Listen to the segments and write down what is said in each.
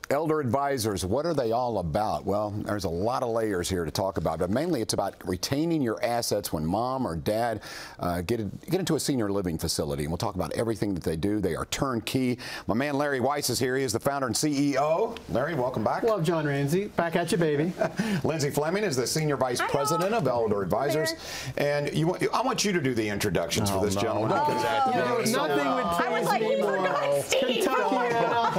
Elder advisors, what are they all about? Well, there's a lot of layers here to talk about, but mainly it's about retaining your assets when mom or dad get into a senior living facility. And we'll talk about everything that they do. They are turnkey. My man Larry Weiss is here. He is the founder and CEO. Larry, welcome back. Well, John Ramsey, back at you, baby. Lindsay Fleming is the Senior Vice President of Elder Advisors. And I want you to do the introductions for this gentleman. Nothing would please me more.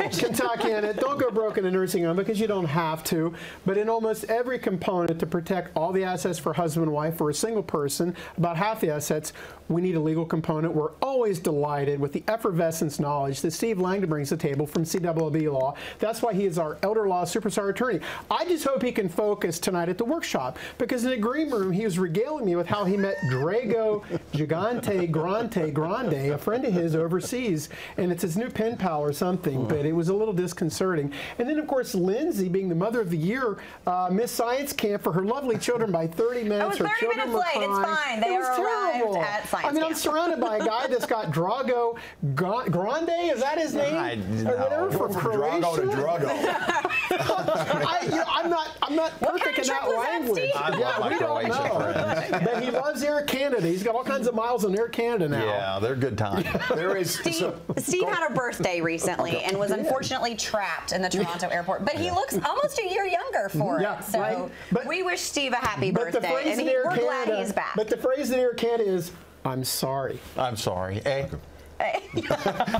Kentuckiana, don't go broke in a nursing home because you don't have to. But in almost every component to protect all the assets for husband and wife or a single person, about half the assets, we need a legal component. We're always delighted with the effervescence knowledge that Steve Langdon brings to the table from CWB Law. That's why he is our elder law superstar attorney. I just hope he can focus tonight at the workshop, because in the green room he was regaling me with how he met Drago Gigante Grande, a friend of his overseas, and it's his new pen pal or something, but it was a little disconcerting. And then, of course, Lindsay, being the Mother of the Year, missed science camp for her lovely children by 30 minutes. I was 30 minutes late. It's fine. They arrived at science camp. I'm surrounded by a guy that's got Drago Grande. Is that his name? Or whatever, from Croatia. Drago to Drago. I'm not perfect in that language. We don't know. But he loves Air Canada. He's got all kinds of miles on Air Canada now. Yeah, they're good times. Steve had a birthday recently and was unfortunately trapped in the Toronto airport. But he looks almost a year younger for it. So we wish Steve a happy birthday. And we're glad he's back. But the phrase in Air Canada is, I'm sorry. I'm sorry. Eh?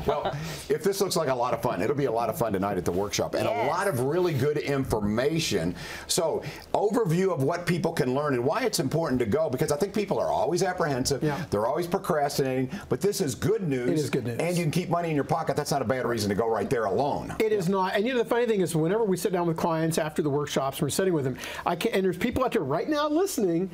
Well, if this looks like a lot of fun, it'll be a lot of fun tonight at the workshop, and a lot of really good information. So, overview of what people can learn and why it's important to go, because I think people are always apprehensive. They're always procrastinating, but this is good news. It is good news. And you can keep money in your pocket. That's not a bad reason to go right there alone. It is not. And you know, the funny thing is, whenever we sit down with clients after the workshops, we're sitting with them, and there's people out there right now listening,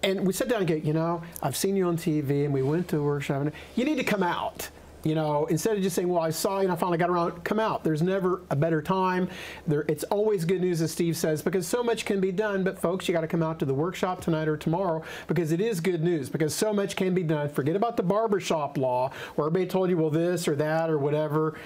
and we sit down and go, you know, I've seen you on TV, and we went to a workshop, and you need to come out. You know, instead of just saying, well, I saw you and I finally got around, come out. There's never a better time. It's always good news, as Steve says, because so much can be done. But folks, you got to come out to the workshop tonight or tomorrow, because it is good news, because so much can be done. Forget about the barbershop law where everybody told you, well, this or that or whatever.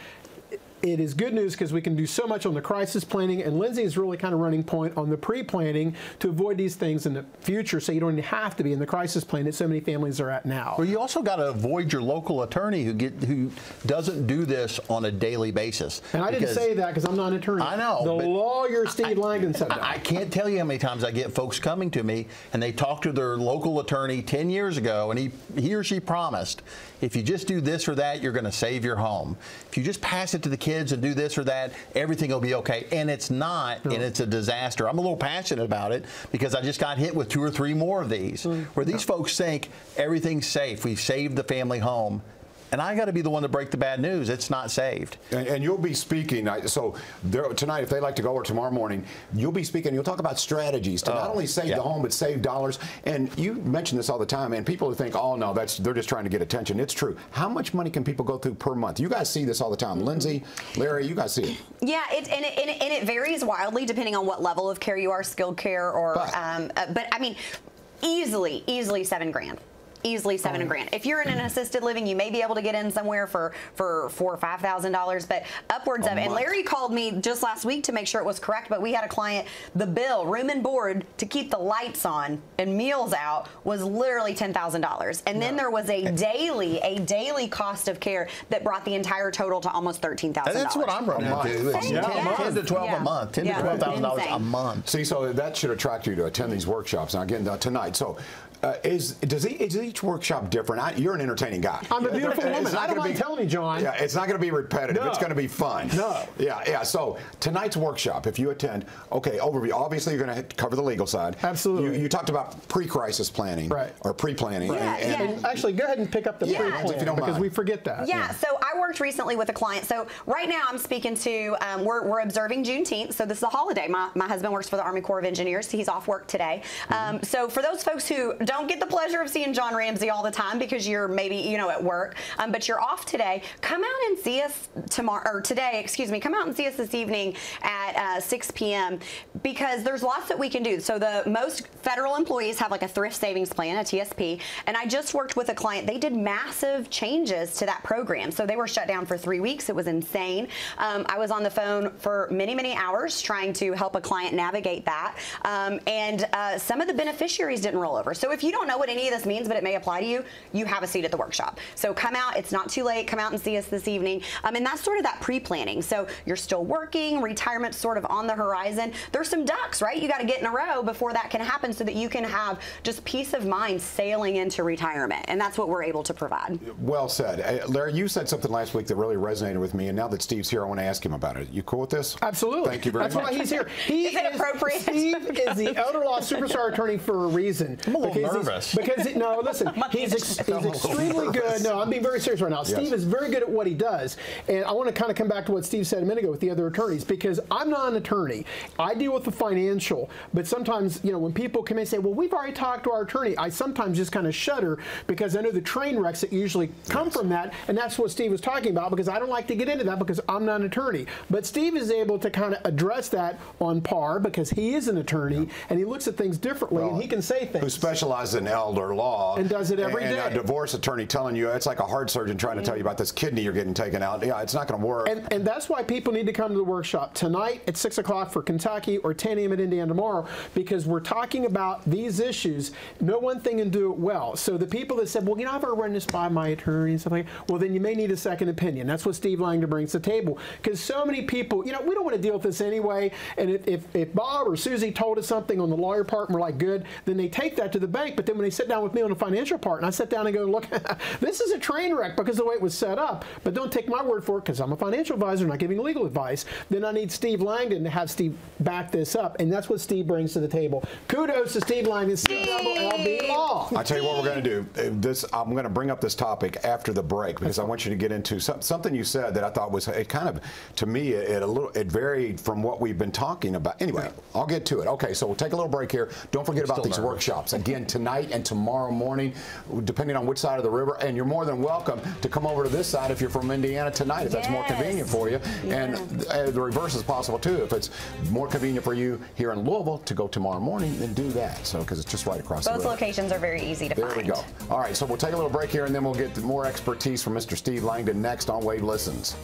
It is good news because we can do so much on the crisis planning, and Lindsay is really kind of running point on the pre-planning to avoid these things in the future, so you don't even have to be in the crisis plan that so many families are at now. Well, you also got to avoid your local attorney who doesn't do this on a daily basis. And I didn't say that because I'm not an attorney. I know. The lawyer Steve Langdon said that. I can't tell you how many times I get folks coming to me and they talk to their local attorney 10 years ago, and he or she promised, if you just do this or that, you're going to save your home. If you just pass it to the kids and do this or that, everything will be okay. And it's not, and it's a disaster. I'm a little passionate about it because I just got hit with 2 or 3 more of these, where these folks think everything's safe. We've saved the family home. And I got to be the one to break the bad news. It's not saved. And you'll be speaking. So tonight, if they like to go, or tomorrow morning, you'll be speaking. You'll talk about strategies to not only save the home, but save dollars. And you mention this all the time. And people who think, oh no, they're just trying to get attention. It's true. How much money can people go through per month? You guys see this all the time. Lindsay, Larry, you guys see it. Yeah, it varies wildly depending on what level of care you are, skilled care, or but I mean, easily $7 grand. Easily $7 grand. If you're in an assisted living, you may be able to get in somewhere for $4,000 or $5,000, but upwards of. And Larry called me just last week to make sure it was correct. But we had a client. The bill, room and board, to keep the lights on and meals out was literally $10,000. And then there was a daily cost of care that brought the entire total to almost $13,000. That's what I'm running into. It's 10 to 12 a month, $10,000 to $12,000 a month. See, so that should attract you to attend these workshops. Now, again, tonight. So. Is each workshop different? You're an entertaining guy. I'm a beautiful woman. I don't mind telling you, John. Yeah, it's not going to be repetitive. No. It's going to be fun. No. Yeah. So tonight's workshop, if you attend, okay, overview. Obviously, you're going to cover the legal side. Absolutely. You talked about pre-crisis planning, or pre-planning. Right. And actually, go ahead and pick up the pre-planning because we forget that. Yeah. So I worked recently with a client. So right now, I'm speaking to. We're observing Juneteenth. So this is a holiday. My husband works for the Army Corps of Engineers. He's off work today. So for those folks who don't get the pleasure of seeing John Ramsey all the time because you're maybe, you know, at work, but you're off today. Come out and see us today, excuse me, come out and see us this evening at 6 p.m. because there's lots that we can do. So the most federal employees have like a thrift savings plan, a TSP, and I just worked with a client. They did massive changes to that program. So they were shut down for 3 weeks. It was insane. I was on the phone for many, many hours trying to help a client navigate that. And some of the beneficiaries didn't roll over. So if you don't know what any of this means, but it may apply to you, you have a seat at the workshop. So come out. It's not too late. Come out and see us this evening. And that's sort of that pre-planning. So you're still working, retirement's sort of on the horizon. There's some ducks, right? You got to get in a row before that can happen so that you can have just peace of mind sailing into retirement. And that's what we're able to provide. Well said. Larry, you said something last week that really resonated with me, and now that Steve's here, I want to ask him about it. You cool with this? Absolutely. Thank you very much. That's why he's here. Is it appropriate? Steve is the elder law superstar attorney for a reason. I'm a little nervous. No, listen, he's extremely good. No, I'm being very serious right now. Yes. Steve is very good at what he does, and I want to kind of come back to what Steve said a minute ago with the other attorneys, because I'm not an attorney. I deal with the financial, but sometimes, you know, when people come in and say, well, we've already talked to our attorney, I sometimes just kind of shudder because I know the train wrecks that usually come from that, and that's what Steve was talking about, because I don't like to get into that because I'm not an attorney. But Steve is able to kind of address that on par because he is an attorney, and he looks at things differently, and he can say things. Who specializes in elder law. And does it every day. And a divorce attorney telling you, it's like a heart surgeon trying to tell you about this kidney you're getting taken out. Yeah, it's not going to work. And that's why people need to come to the workshop tonight at 6 o'clock for Kentucky or 10 a.m. at Indiana tomorrow, because we're talking about these issues. Know one thing and do it well. So the people that said, well, you know, I've already run this by my attorney and stuff like that, well, then you may need a second opinion. That's what Steve Langdon brings to the table, because so many people, you know, we don't want to deal with this anyway. And if Bob or Susie told us something on the lawyer part and we're like, good, then they take that to the bank. But then when they sit down with me on the financial part and I sit down and go, look, this is a train wreck because of the way it was set up, but don't take my word for it because I'm a financial advisor, not giving legal advice, then I need Steve Langdon to have Steve back this up. And that's what Steve brings to the table. Kudos to Steve Langdon, CLB Law. I tell you what we're going to do. I'm going to bring up this topic after the break because I want you to get into something you said that I thought was, it kind of, to me, it varied from what we've been talking about. Anyway, I'll get to it. Okay, so we'll take a little break here. Don't forget about these workshops. Again, tonight and tomorrow morning, depending on which side of the river, and you're more than welcome to come over to this side if you're from Indiana tonight, if that's more convenient for you. And the reverse is possible too. If it's more convenient for you here in Louisville to go tomorrow morning, then do that. So, because it's just right across the river. Both locations are very easy to find. There we go. All right, so we'll take a little break here, and then we'll get more expertise from Mr. Steve Langdon next on Wade Listens.